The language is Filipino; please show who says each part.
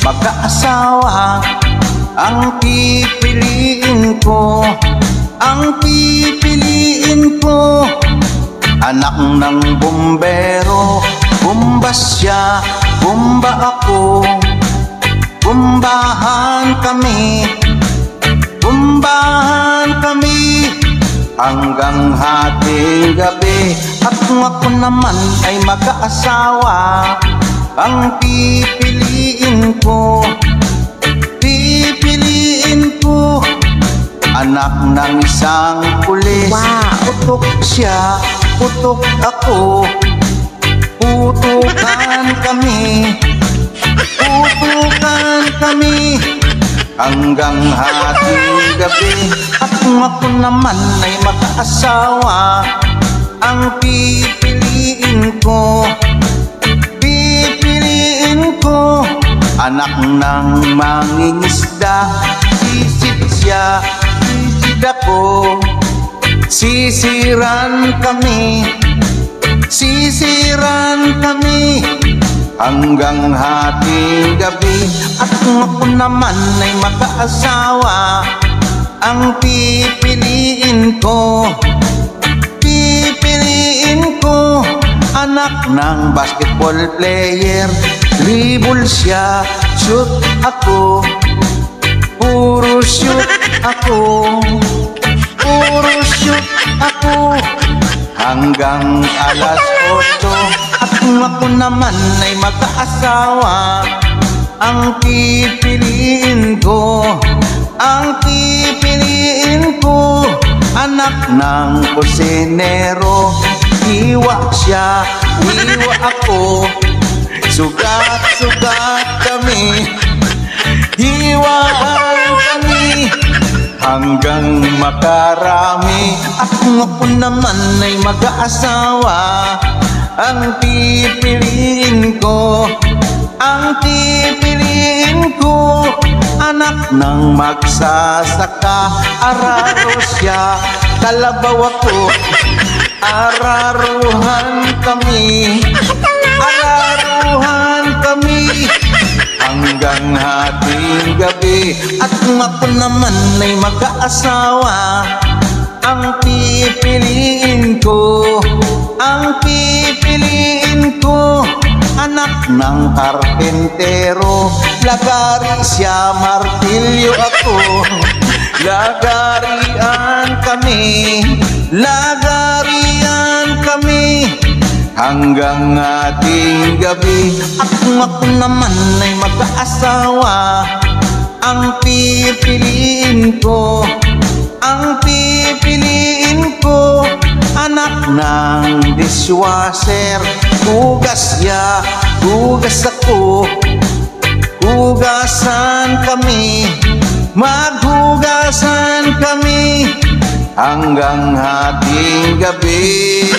Speaker 1: magkaasawa. Ang pipiliin ko, ang pipiliin ko, anak ng bumbero. Bumba siya, bumba ako, bumbahan kami, bumbahan kami hanggang hating gabi. At kung ako naman ay mag-aasawa, ang pipiliin ko, pipiliin ko, anak ng isang pulis. Putok siya, putok ako, putukan kami, putukan kami hanggang hating gabi. At kung ako naman ay mag-aasawa, ang pipiliin ko, pipiliin ko, anak ng mangingisda. Sisid siya, sisid ako, sisiran kami, sisiran kami hanggang hating gabi. At kung ako naman ay mag-aasawa, ang pipiliin ko, pipiliin ko, anak ng basketball player. Dribble siya, shoot ako, puro shoot ako, puro shoot ako hanggang alas 8. At kung ako naman ay mag-aasawa, ang pipiliin ko, ang pipiliin ko, anak ng kusinero. Hiwa siya, hiwa ako, sugat-sugat kami, hiwaan kami hanggang makarami. At kung ako naman ay mag-aasawa, ang pipiliin ko, ang pipiliin ko, anak ng magsasaka. Araro siya, kalabaw ako, araruhan kami, araruhan kami hanggang hating gabi. At kung ako naman ay mag-aasawa, ang pipiliin ko, ang pipiliin ko, anak ng karpentero. Lagari siya, martilyo ako, lagarian kami, lagarian kami hanggang hating gabi. At kung ako naman ay mag-aasawa, ang pipiliin ko, ang pipiliin ko, anak ng dishwasher. Hugas siya, hugas ako, hugasan kami, maghugasan kami hanggang hating gabi.